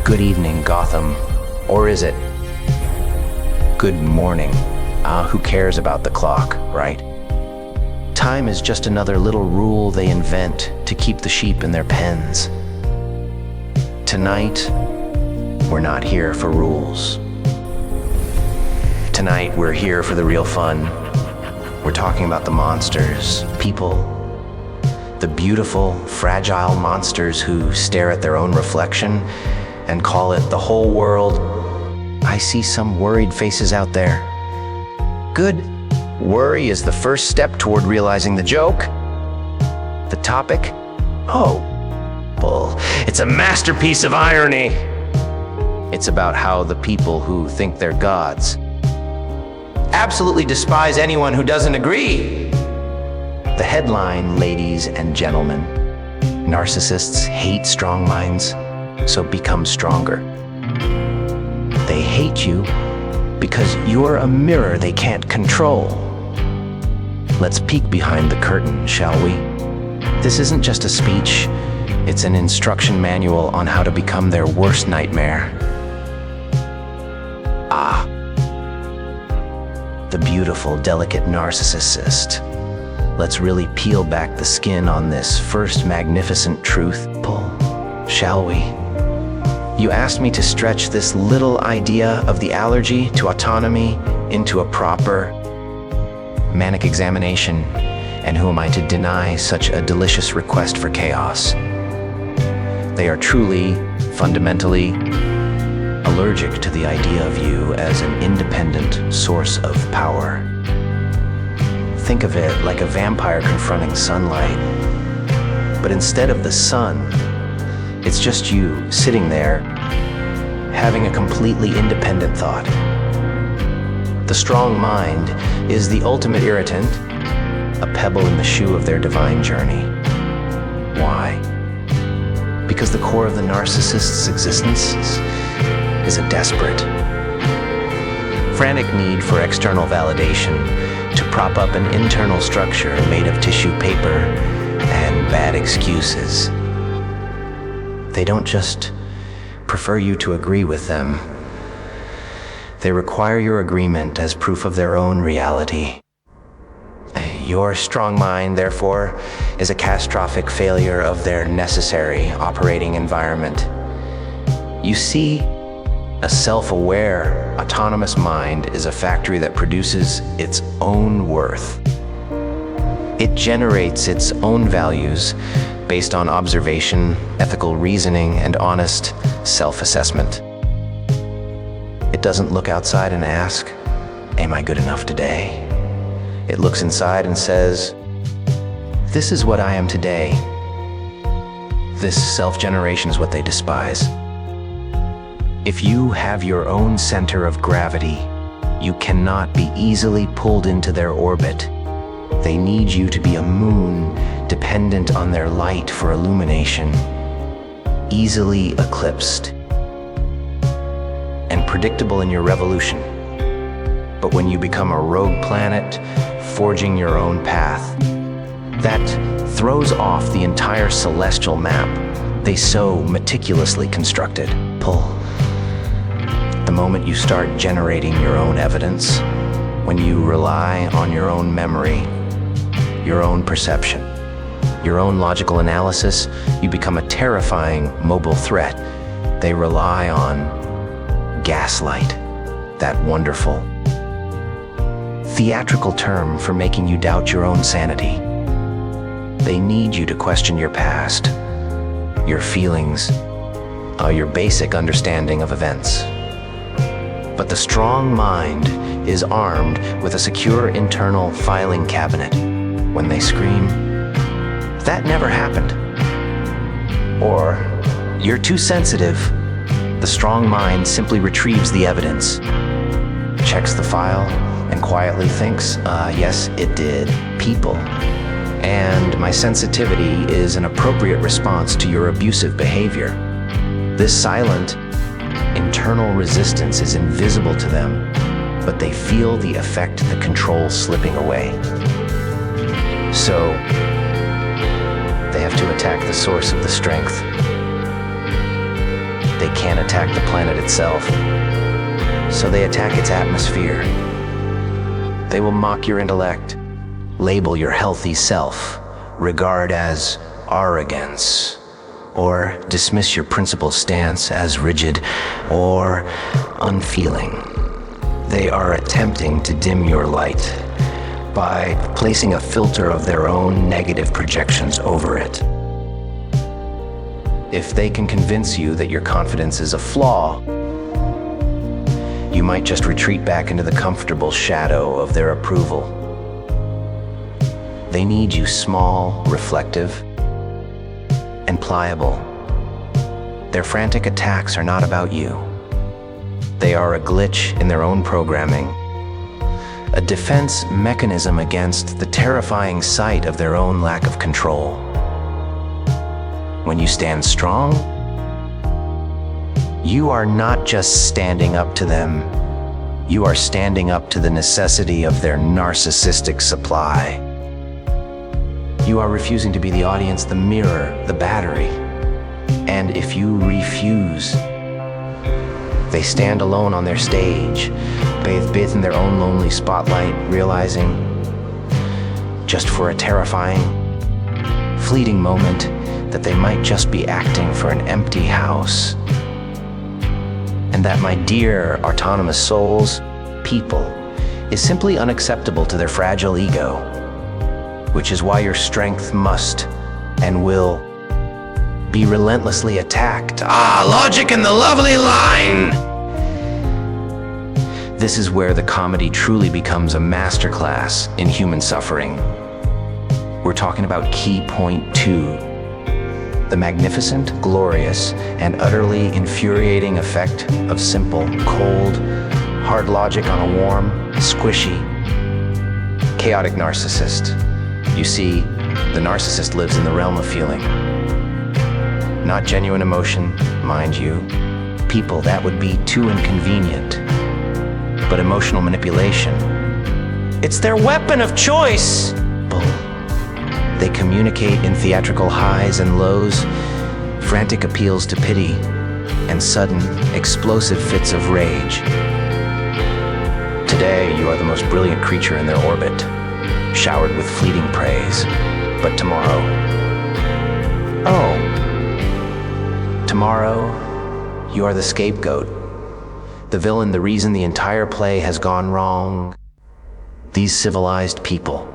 Good evening, Gotham. Or is it good morning? Who cares about the clock, right? Time is just another little rule they invent to keep the sheep in their pens. Tonight, we're not here for rules. Tonight, we're here for the real fun. We're talking about the monsters, people, the beautiful, fragile monsters who stare at their own reflection and call it the whole world. I see some worried faces out there. Good. Worry is the first step toward realizing the joke. The topic? Oh, bull. It's a masterpiece of irony. It's about how the people who think they're gods absolutely despise anyone who doesn't agree. The headline, ladies and gentlemen: narcissists hate strong minds, so become stronger. They hate you because you're a mirror they can't control. Let's peek behind the curtain, shall we? This isn't just a speech, it's an instruction manual on how to become their worst nightmare. The beautiful, delicate narcissist. Let's really peel back the skin on this first magnificent truth, shall we? You asked me to stretch this little idea of the allergy to autonomy into a proper manic examination, and who am I to deny such a delicious request for chaos? They are truly, fundamentally allergic to the idea of you as an independent source of power. Think of it like a vampire confronting sunlight, but instead of the sun, it's just you sitting there, having a completely independent thought. The strong mind is the ultimate irritant, a pebble in the shoe of their divine journey. Why? Because the core of the narcissist's existence is a desperate, frantic need for external validation to prop up an internal structure made of tissue paper and bad excuses. They don't just prefer you to agree with them. They require your agreement as proof of their own reality. Your strong mind, therefore, is a catastrophic failure of their necessary operating environment. You see, a self-aware, autonomous mind is a factory that produces its own worth. It generates its own values based on observation, ethical reasoning, and honest self-assessment. It doesn't look outside and ask, "Am I good enough today?" It looks inside and says, "This is what I am today." This self-generation is what they despise. If you have your own center of gravity, you cannot be easily pulled into their orbit. They need you to be a moon dependent on their light for illumination, easily eclipsed, and predictable in your revolution. But when you become a rogue planet, forging your own path, that throws off the entire celestial map they so meticulously constructed. The moment you start generating your own evidence, when you rely on your own memory, your own perception, your own logical analysis, you become a terrifying mobile threat. They rely on gaslight, that wonderful theatrical term for making you doubt your own sanity. They need you to question your past, your feelings, your basic understanding of events. But the strong mind is armed with a secure internal filing cabinet. When they scream, "That never happened," or "You're too sensitive," the strong mind simply retrieves the evidence, checks the file, and quietly thinks, yes, it did. People. And my sensitivity is an appropriate response to your abusive behavior. This silent, internal resistance is invisible to them, but they feel the effect, the control slipping away. So, they have to attack the source of the strength. They can't attack the planet itself, so they attack its atmosphere. They will mock your intellect, label your healthy self, regard as arrogance, or dismiss your principled stance as rigid or unfeeling. They are attempting to dim your light by placing a filter of their own negative projections over it. If they can convince you that your confidence is a flaw, you might just retreat back into the comfortable shadow of their approval. They need you small, reflective, and pliable. Their frantic attacks are not about you. They are a glitch in their own programming, a defense mechanism against the terrifying sight of their own lack of control. When you stand strong, you are not just standing up to them, you are standing up to the necessity of their narcissistic supply. You are refusing to be the audience, the mirror, the battery. And if you refuse, they stand alone on their stage, bathed in their own lonely spotlight, realizing, just for a terrifying, fleeting moment, that they might just be acting for an empty house. And that, my dear autonomous souls, people, is simply unacceptable to their fragile ego, which is why your strength must and will be relentlessly attacked. Logic and the lovely line! This is where the comedy truly becomes a masterclass in human suffering. We're talking about key point 2. The magnificent, glorious, and utterly infuriating effect of simple, cold, hard logic on a warm, squishy, chaotic narcissist. You see, the narcissist lives in the realm of feeling. Not genuine emotion, mind you. People, that would be too inconvenient. But emotional manipulation, it's their weapon of choice. They communicate in theatrical highs and lows, frantic appeals to pity, and sudden, explosive fits of rage. Today, you are the most brilliant creature in their orbit, showered with fleeting praise. But tomorrow, tomorrow, you are the scapegoat, the villain, the reason the entire play has gone wrong. These civilized people,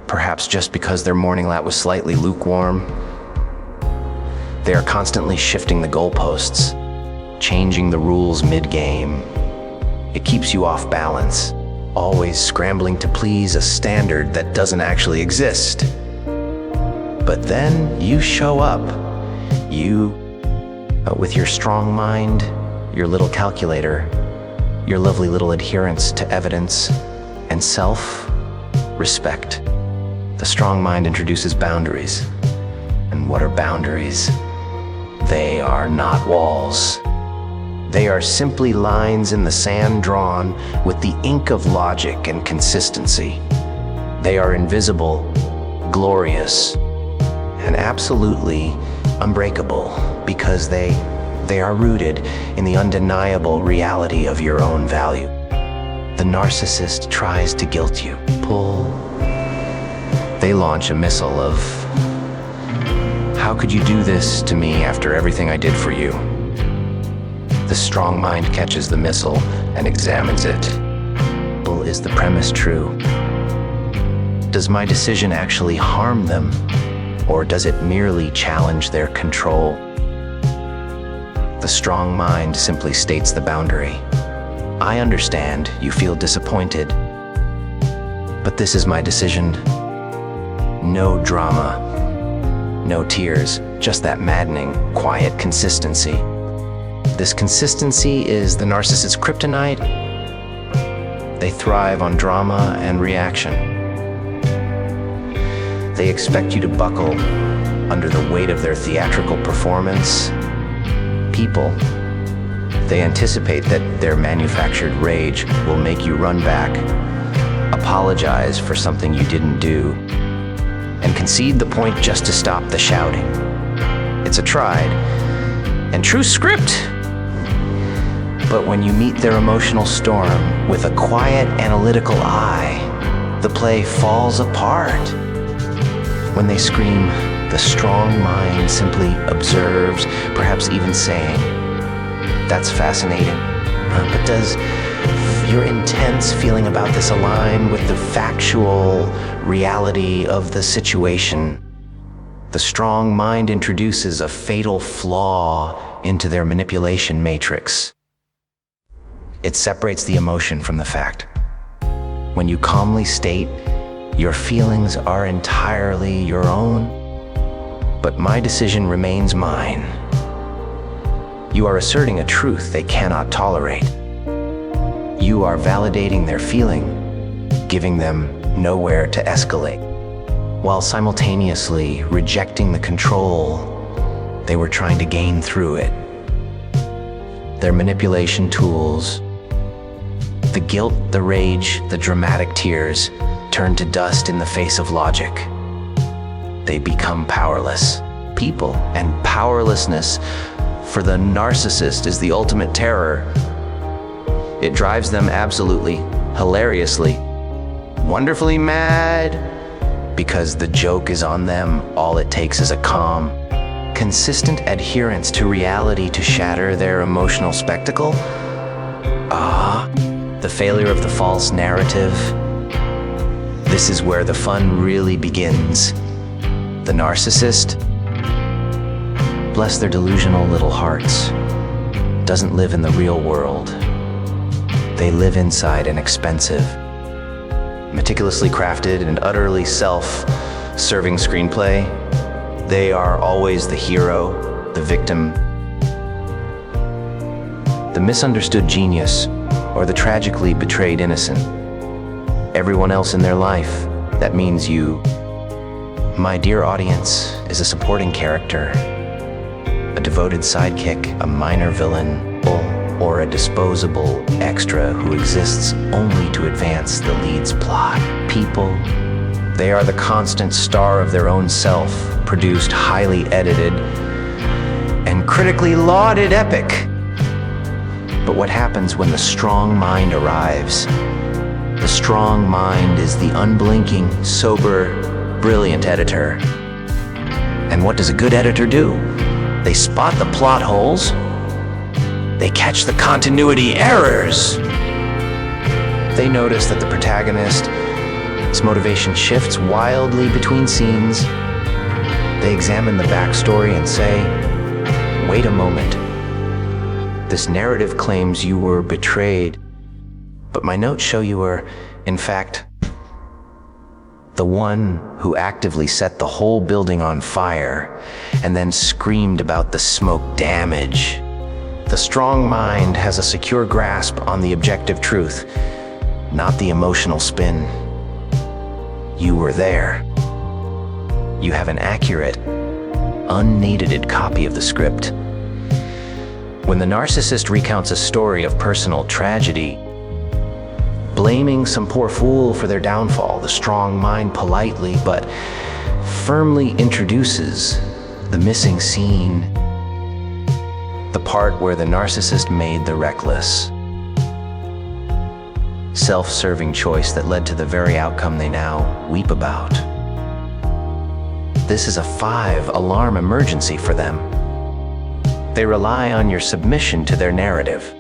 perhaps just because their morning lap was slightly lukewarm, they are constantly shifting the goalposts, changing the rules mid-game. It keeps you off balance, always scrambling to please a standard that doesn't actually exist. But then you show up, with your strong mind, your little calculator, your lovely little adherence to evidence and self-respect. The strong mind introduces boundaries. And what are boundaries? They are not walls. They are simply lines in the sand drawn with the ink of logic and consistency. They are invisible, glorious, and absolutely unbreakable because they are rooted in the undeniable reality of your own value. The narcissist tries to guilt you, pull. They launch a missile of, how could you do this to me after everything I did for you? The strong mind catches the missile and examines it. Is the premise true? Does my decision actually harm them, or does it merely challenge their control? The strong mind simply states the boundary. I understand you feel disappointed, but this is my decision. No drama, no tears, just that maddening, quiet consistency. This consistency is the narcissist's kryptonite. They thrive on drama and reaction. They expect you to buckle under the weight of their theatrical performance. People, they anticipate that their manufactured rage will make you run back, apologize for something you didn't do, and concede the point just to stop the shouting. It's a tried and true script But when you meet their emotional storm with a quiet, analytical eye, the play falls apart. When they scream, the strong mind simply observes, perhaps even saying, "That's fascinating, but does your intense feeling about this align with the factual reality of the situation?" The strong mind introduces a fatal flaw into their manipulation matrix. It separates the emotion from the fact. When you calmly state, "Your feelings are entirely your own, but my decision remains mine," you are asserting a truth they cannot tolerate. You are validating their feeling, giving them nowhere to escalate, while simultaneously rejecting the control they were trying to gain through it. Their manipulation tools, the guilt, the rage, the dramatic tears, turn to dust in the face of logic. They become powerless. People and powerlessness for the narcissist is the ultimate terror. It drives them absolutely, hilariously, wonderfully mad, because the joke is on them. All it takes is a calm, consistent adherence to reality to shatter their emotional spectacle. The failure of the false narrative. This is where the fun really begins. The narcissist, bless their delusional little hearts, doesn't live in the real world. They live inside an expensive, meticulously crafted and utterly self-serving screenplay. They are always the hero, the victim, the misunderstood genius, or the tragically betrayed innocent. Everyone else in their life, that means you, my dear audience, is a supporting character, a devoted sidekick, a minor villain, or a disposable extra who exists only to advance the lead's plot. People, they are the constant star of their own self-produced, highly edited, and critically lauded epic. But what happens when the strong mind arrives? The strong mind is the unblinking, sober, brilliant editor. And what does a good editor do? They spot the plot holes. They catch the continuity errors. They notice that the protagonist's motivation shifts wildly between scenes. They examine the backstory and say, "Wait a moment. This narrative claims you were betrayed, but my notes show you were, in fact, the one who actively set the whole building on fire and then screamed about the smoke damage." The strong mind has a secure grasp on the objective truth, not the emotional spin. You were there. You have an accurate, unedited copy of the script. When the narcissist recounts a story of personal tragedy, blaming some poor fool for their downfall, the strong mind politely but firmly introduces the missing scene, the part where the narcissist made the reckless, self-serving choice that led to the very outcome they now weep about. This is a 5-alarm emergency for them. They rely on your submission to their narrative.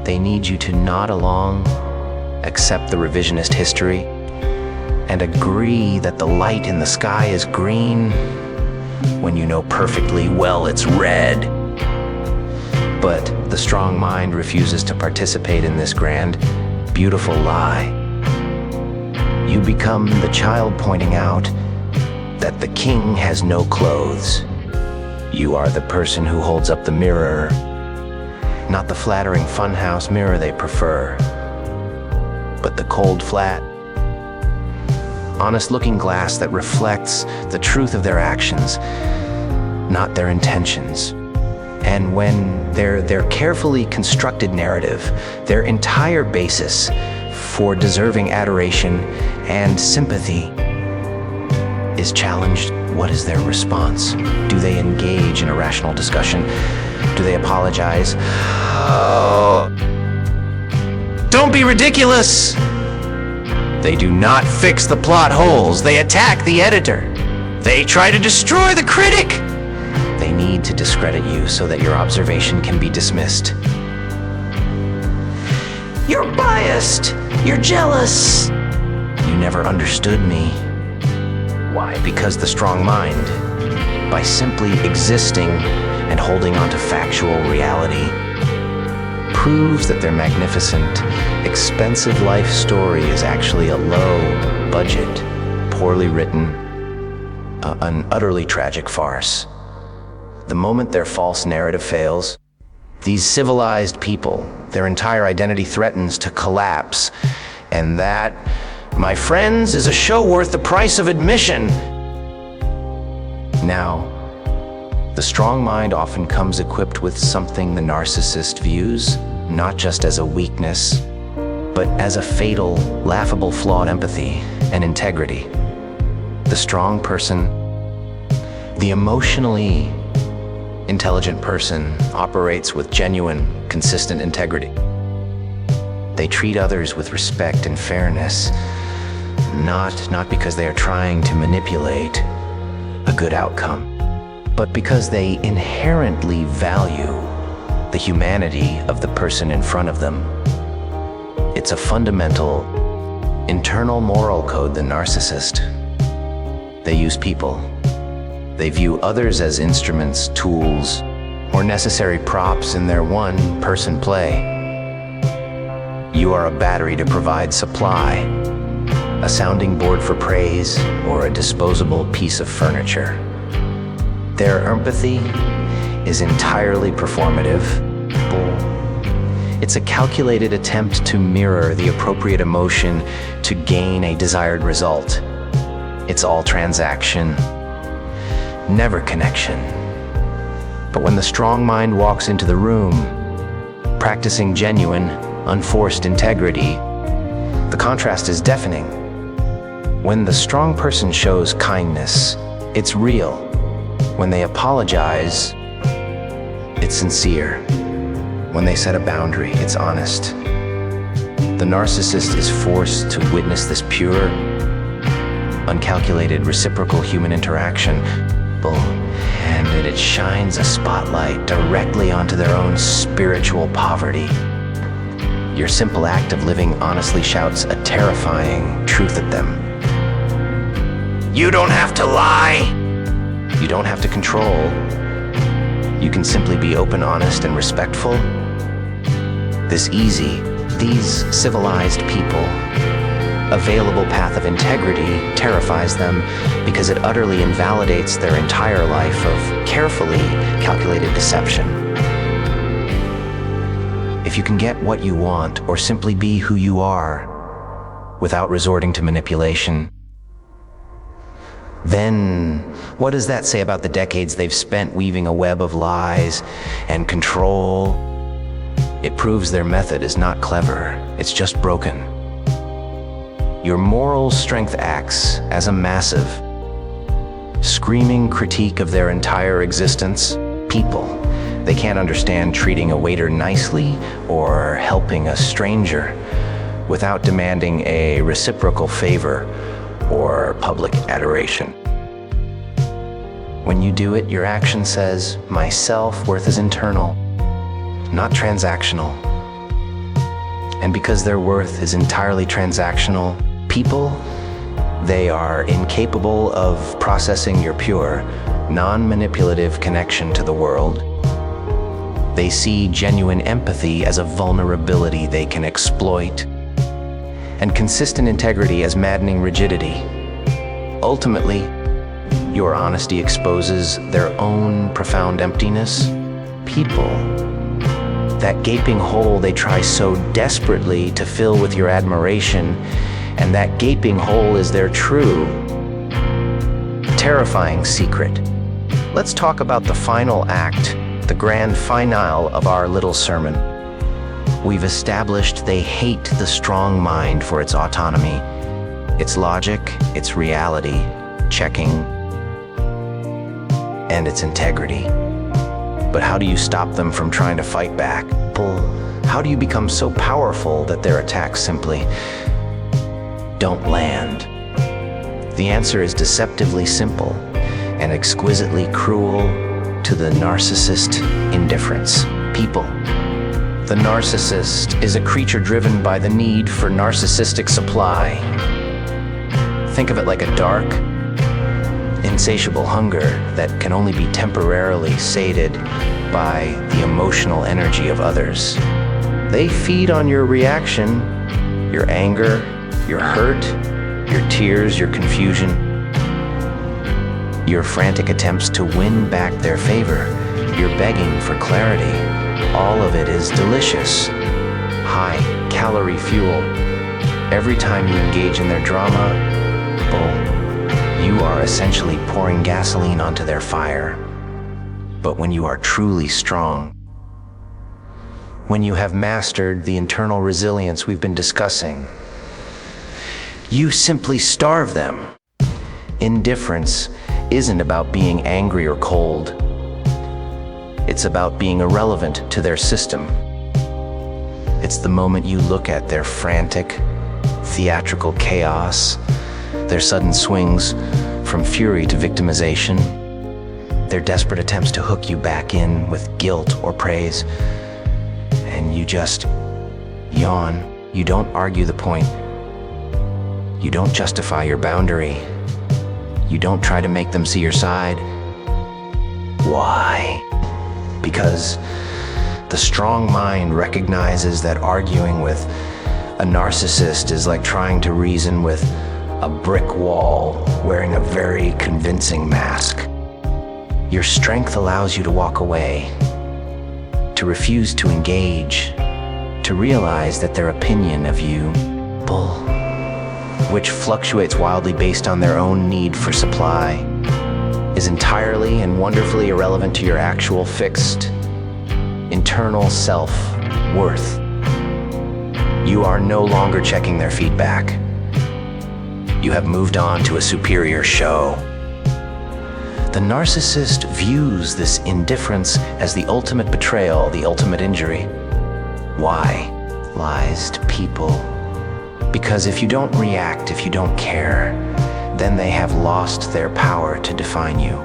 They need you to nod along, accept the revisionist history, and agree that the light in the sky is green when you know perfectly well it's red. But the strong mind refuses to participate in this grand, beautiful lie. You become the child pointing out that the king has no clothes. You are the person who holds up the mirror, not the flattering funhouse mirror they prefer, but the cold, flat, honest-looking glass that reflects the truth of their actions, not their intentions. And when their carefully constructed narrative, their entire basis for deserving adoration and sympathy is challenged, what is their response? Do they engage in a rational discussion? Do they apologize? Oh, don't be ridiculous! They do not fix the plot holes. They attack the editor. They try to destroy the critic. They need to discredit you so that your observation can be dismissed. You're biased. You're jealous. You never understood me. Why? Because the strong mind, by simply existing and holding on to factual reality, proves that their magnificent, expensive life story is actually a low-budget, poorly written, an utterly tragic farce. The moment their false narrative fails, these civilized people, their entire identity threatens to collapse. And that, my friends, is a show worth the price of admission. Now, the strong mind often comes equipped with something the narcissist views not just as a weakness, but as a fatal, laughable, flawed empathy and integrity. The strong person, the emotionally intelligent person, operates with genuine, consistent integrity. They treat others with respect and fairness, not because they are trying to manipulate a good outcome, but because they inherently value the humanity of the person in front of them. It's a fundamental, internal moral code, the narcissist. They use people. They view others as instruments, tools, or necessary props in their one-person play. You are a battery to provide supply, a sounding board for praise, or a disposable piece of furniture. Their empathy is entirely performative. It's a calculated attempt to mirror the appropriate emotion to gain a desired result. It's all transaction, never connection. But when the strong mind walks into the room, practicing genuine, unforced integrity, the contrast is deafening. When the strong person shows kindness, it's real. When they apologize, it's sincere. When they set a boundary, it's honest. The narcissist is forced to witness this pure, uncalculated, reciprocal human interaction, and it shines a spotlight directly onto their own spiritual poverty. Your simple act of living honestly shouts a terrifying truth at them. You don't have to lie. You don't have to control. You can simply be open, honest, and respectful. These civilized people, available path of integrity terrifies them because it utterly invalidates their entire life of carefully calculated deception. If you can get what you want or simply be who you are without resorting to manipulation, then what does that say about the decades they've spent weaving a web of lies and control? It proves their method is not clever, it's just broken. Your moral strength acts as a massive, screaming critique of their entire existence. People, they can't understand treating a waiter nicely or helping a stranger without demanding a reciprocal favor or public adoration. When you do it, your action says, my self-worth is internal, not transactional. And because their worth is entirely transactional, people, they are incapable of processing your pure, non-manipulative connection to the world. They see genuine empathy as a vulnerability they can exploit, and consistent integrity as maddening rigidity. Ultimately, your honesty exposes their own profound emptiness. People, that gaping hole they try so desperately to fill with your admiration, and that gaping hole is their true, terrifying secret. Let's talk about the final act, the grand finale of our little sermon. We've established they hate the strong mind for its autonomy, its logic, its reality checking, and its integrity. But how do you stop them from trying to fight back? How do you become so powerful that their attacks simply don't land? The answer is deceptively simple and exquisitely cruel to the narcissist indifference. People. The narcissist is a creature driven by the need for narcissistic supply. Think of it like a dark, insatiable hunger that can only be temporarily sated by the emotional energy of others. They feed on your reaction, your anger, your hurt, your tears, your confusion, your frantic attempts to win back their favor, your begging for clarity. All of it is delicious, high-calorie fuel. Every time you engage in their drama, you are essentially pouring gasoline onto their fire. But when you are truly strong, when you have mastered the internal resilience we've been discussing, you simply starve them. Indifference isn't about being angry or cold. It's about being irrelevant to their system. It's the moment you look at their frantic, theatrical chaos, their sudden swings from fury to victimization, their desperate attempts to hook you back in with guilt or praise, and you just yawn. You don't argue the point. You don't justify your boundary. You don't try to make them see your side. Why? Because the strong mind recognizes that arguing with a narcissist is like trying to reason with a brick wall wearing a very convincing mask. Your strength allows you to walk away, to refuse to engage, to realize that their opinion of you, which fluctuates wildly based on their own need for supply, is entirely and wonderfully irrelevant to your actual fixed, internal self-worth. You are no longer checking their feedback. You have moved on to a superior show. The narcissist views this indifference as the ultimate betrayal, the ultimate injury. Why? Lies to people. Because if you don't react, if you don't care, then they have lost their power to define you.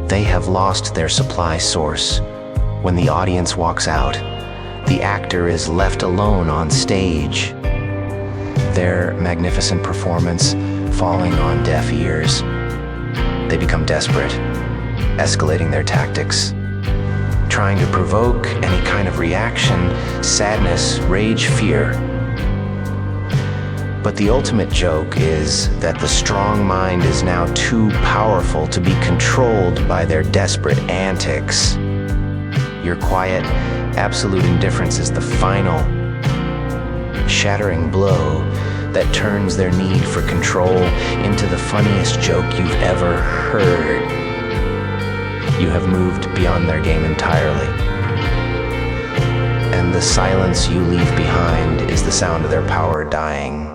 They have lost their supply source. When the audience walks out, the actor is left alone on stage, their magnificent performance falling on deaf ears. They become desperate, escalating their tactics, trying to provoke any kind of reaction, sadness, rage, fear. But the ultimate joke is that the strong mind is now too powerful to be controlled by their desperate antics. Your quiet, absolute indifference is the final, shattering blow that turns their need for control into the funniest joke you've ever heard. You have moved beyond their game entirely. And the silence you leave behind is the sound of their power dying.